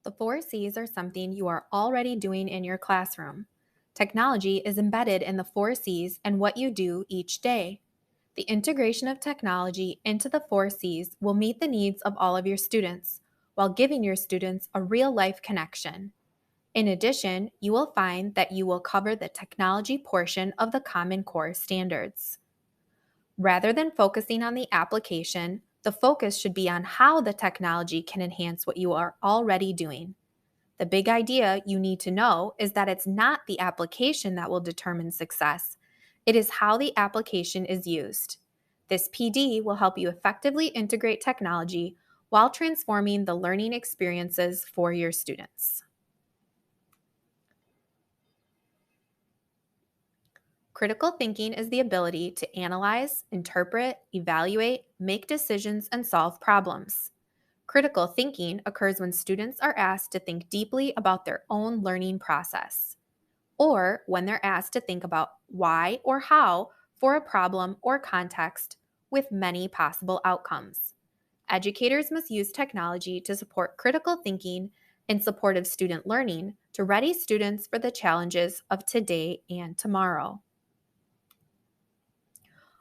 The four C's are something you are already doing in your classroom. Technology is embedded in the four C's and what you do each day. The integration of technology into the four C's will meet the needs of all of your students while giving your students a real life connection. In addition, you will find that you will cover the technology portion of the Common Core standards. Rather than focusing on the application, the focus should be on how the technology can enhance what you are already doing. The big idea you need to know is that it's not the application that will determine success. It is how the application is used. This PD will help you effectively integrate technology while transforming the learning experiences for your students. Critical thinking is the ability to analyze, interpret, evaluate, make decisions, and solve problems. Critical thinking occurs when students are asked to think deeply about their own learning process, or when they're asked to think about why or how for a problem or context with many possible outcomes. Educators must use technology to support critical thinking in support of student learning to ready students for the challenges of today and tomorrow.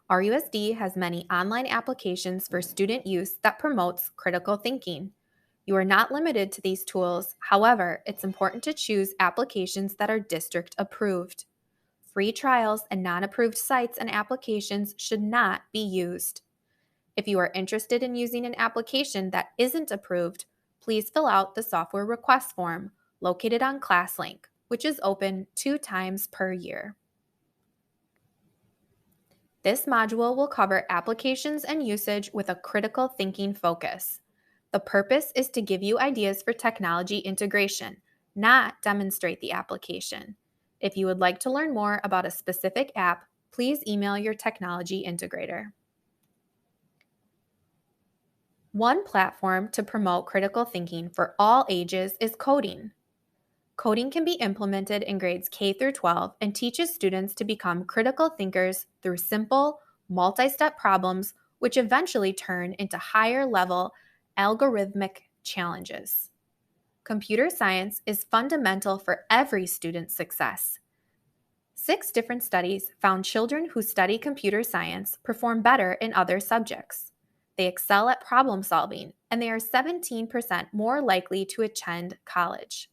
RUSD has many online applications for student use that promotes critical thinking. You are not limited to these tools. However, it's important to choose applications that are district approved. Free trials and non-approved sites and applications should not be used. If you are interested in using an application that isn't approved, please fill out the software request form located on ClassLink, which is open 2 times per year. This module will cover applications and usage with a critical thinking focus. The purpose is to give you ideas for technology integration, not demonstrate the application. If you would like to learn more about a specific app, please email your technology integrator. One platform to promote critical thinking for all ages is coding. Coding can be implemented in grades K through 12 and teaches students to become critical thinkers through simple, multi-step problems, which eventually turn into higher-level algorithmic challenges. Computer science is fundamental for every student's success. 6 different studies found children who study computer science perform better in other subjects. They excel at problem solving, and they are 17% more likely to attend college.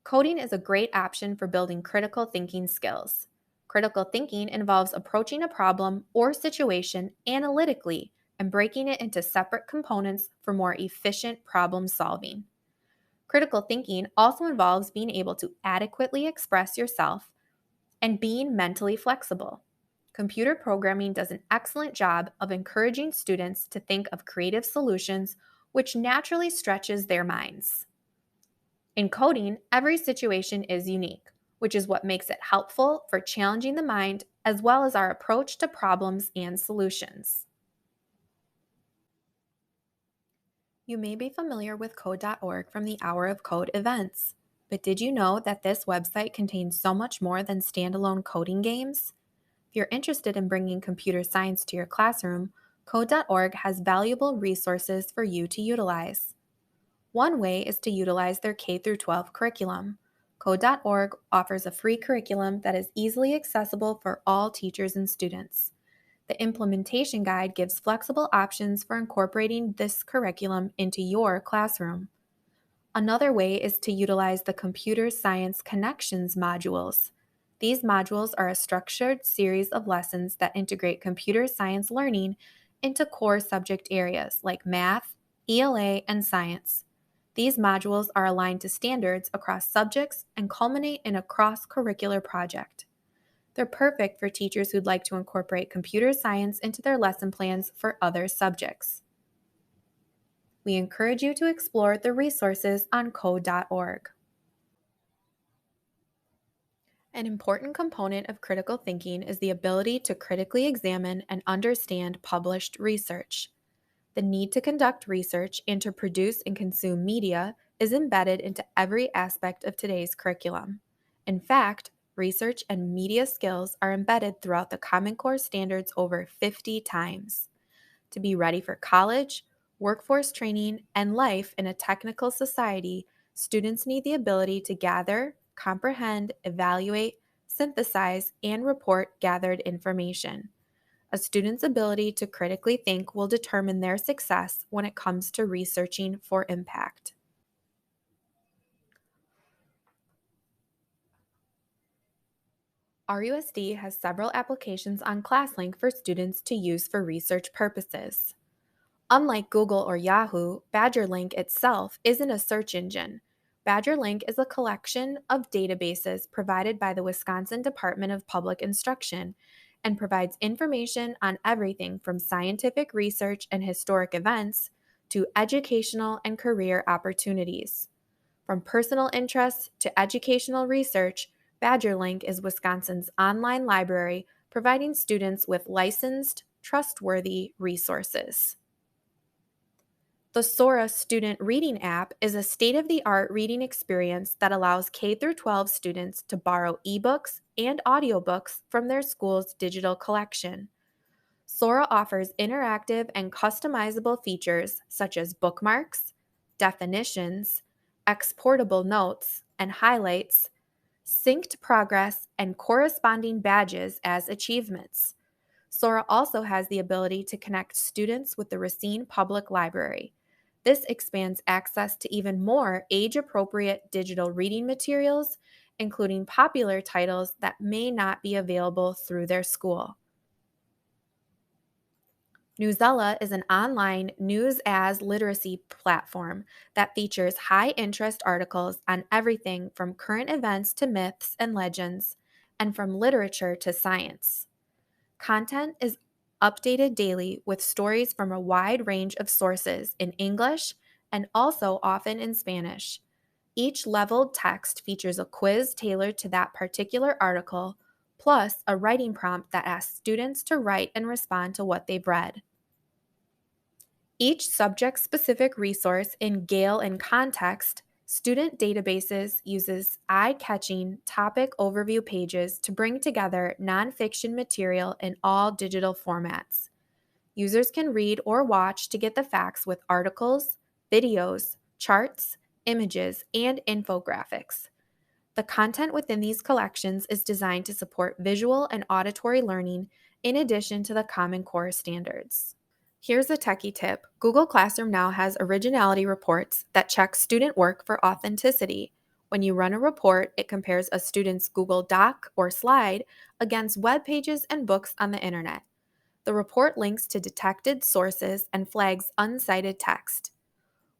Coding is a great option for building critical thinking skills. Critical thinking involves approaching a problem or situation analytically and breaking it into separate components for more efficient problem solving. Critical thinking also involves being able to adequately express yourself and being mentally flexible. Computer programming does an excellent job of encouraging students to think of creative solutions, which naturally stretches their minds. In coding, every situation is unique, which is what makes it helpful for challenging the mind as well as our approach to problems and solutions. You may be familiar with code.org from the Hour of Code events, but did you know that this website contains so much more than standalone coding games? If you're interested in bringing computer science to your classroom, code.org has valuable resources for you to utilize. One way is to utilize their K through 12 curriculum. Code.org offers a free curriculum that is easily accessible for all teachers and students. The implementation guide gives flexible options for incorporating this curriculum into your classroom. Another way is to utilize the Computer Science Connections modules. These modules are a structured series of lessons that integrate computer science learning into core subject areas like math, ELA, and science. These modules are aligned to standards across subjects and culminate in a cross-curricular project. They're perfect for teachers who'd like to incorporate computer science into their lesson plans for other subjects. We encourage you to explore the resources on code.org. An important component of critical thinking is the ability to critically examine and understand published research. The need to conduct research and to produce and consume media is embedded into every aspect of today's curriculum. In fact, research and media skills are embedded throughout the Common Core standards over 50 times. To be ready for college, workforce training, and life in a technical society, students need the ability to gather, comprehend, evaluate, synthesize, and report gathered information. A student's ability to critically think will determine their success when it comes to researching for impact. RUSD has several applications on ClassLink for students to use for research purposes. Unlike Google or Yahoo, BadgerLink itself isn't a search engine. BadgerLink is a collection of databases provided by the Wisconsin Department of Public Instruction and provides information on everything from scientific research and historic events to educational and career opportunities. From personal interests to educational research, BadgerLink is Wisconsin's online library providing students with licensed, trustworthy resources. The Sora Student Reading app is a state-of-the-art reading experience that allows K-12 students to borrow ebooks and audiobooks from their school's digital collection. Sora offers interactive and customizable features such as bookmarks, definitions, exportable notes and highlights, synced progress, and corresponding badges as achievements. Sora also has the ability to connect students with the Racine Public Library. This expands access to even more age-appropriate digital reading materials, including popular titles that may not be available through their school. Newsela is an online news as literacy platform that features high-interest articles on everything from current events to myths and legends, and from literature to science. Content is updated daily with stories from a wide range of sources in English and also often in Spanish. Each leveled text features a quiz tailored to that particular article, plus a writing prompt that asks students to write and respond to what they've read. Each subject-specific resource in Gale and Context Student Databases uses eye-catching topic overview pages to bring together nonfiction material in all digital formats. Users can read or watch to get the facts with articles, videos, charts, images, and infographics. The content within these collections is designed to support visual and auditory learning in addition to the Common Core standards. Here's a techie tip. Google Classroom now has originality reports that check student work for authenticity. When you run a report, it compares a student's Google Doc or slide against web pages and books on the internet. The report links to detected sources and flags uncited text.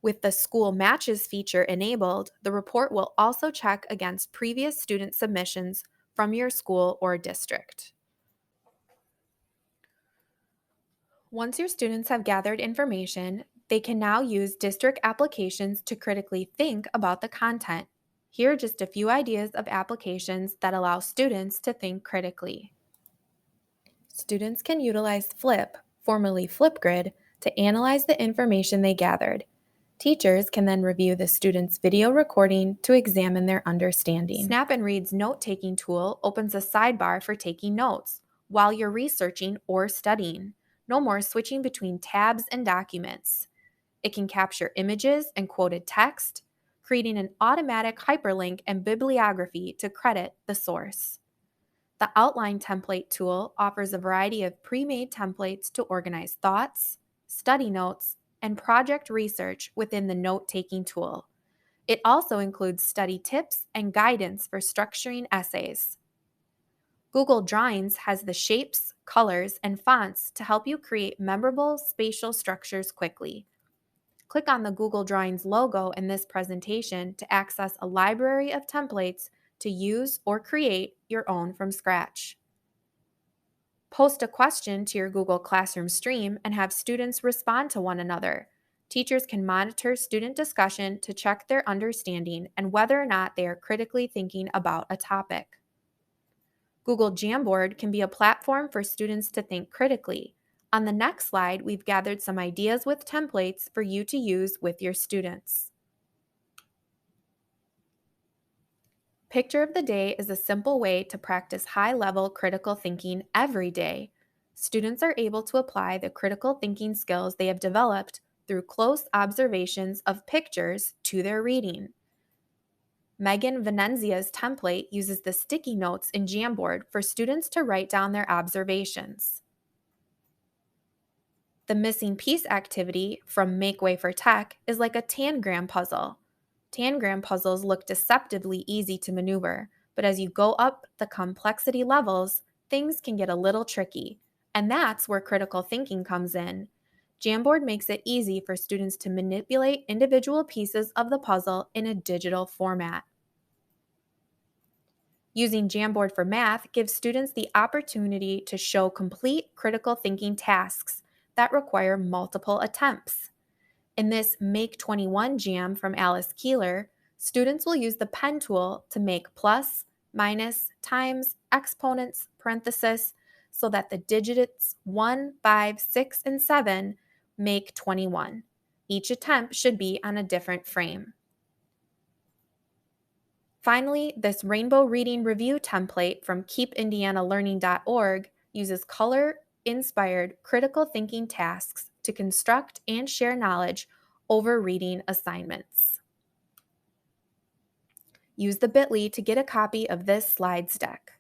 With the School Matches feature enabled, the report will also check against previous student submissions from your school or district. Once your students have gathered information, they can now use district applications to critically think about the content. Here are just a few ideas of applications that allow students to think critically. Students can utilize Flip, formerly Flipgrid, to analyze the information they gathered. Teachers can then review the student's video recording to examine their understanding. Snap and Read's note-taking tool opens a sidebar for taking notes while you're researching or studying. No more switching between tabs and documents. It can capture images and quoted text, creating an automatic hyperlink and bibliography to credit the source. The Outline Template tool offers a variety of pre-made templates to organize thoughts, study notes, and project research within the note-taking tool. It also includes study tips and guidance for structuring essays. Google Drawings has the shapes, colors, and fonts to help you create memorable spatial structures quickly. Click on the Google Drawings logo in this presentation to access a library of templates to use or create your own from scratch. Post a question to your Google Classroom stream and have students respond to one another. Teachers can monitor student discussion to check their understanding and whether or not they are critically thinking about a topic. Google Jamboard can be a platform for students to think critically. On the next slide, we've gathered some ideas with templates for you to use with your students. Picture of the Day is a simple way to practice high-level critical thinking every day. Students are able to apply the critical thinking skills they have developed through close observations of pictures to their reading. Megan Venenzia's template uses the sticky notes in Jamboard for students to write down their observations. The missing piece activity from Make Way for Tech is like a tangram puzzle. Tangram puzzles look deceptively easy to maneuver, but as you go up the complexity levels, things can get a little tricky. And that's where critical thinking comes in. Jamboard makes it easy for students to manipulate individual pieces of the puzzle in a digital format. Using Jamboard for Math gives students the opportunity to show complete critical thinking tasks that require multiple attempts. In this Make 21 jam from Alice Keeler, students will use the pen tool to make plus, minus, times, exponents, parenthesis, so that the digits 1, 5, 6, and 7 make 21. Each attempt should be on a different frame. Finally, this Rainbow Reading Review template from keepindianalearning.org uses color-inspired critical thinking tasks to construct and share knowledge over reading assignments. Use the bit.ly to get a copy of this slides deck.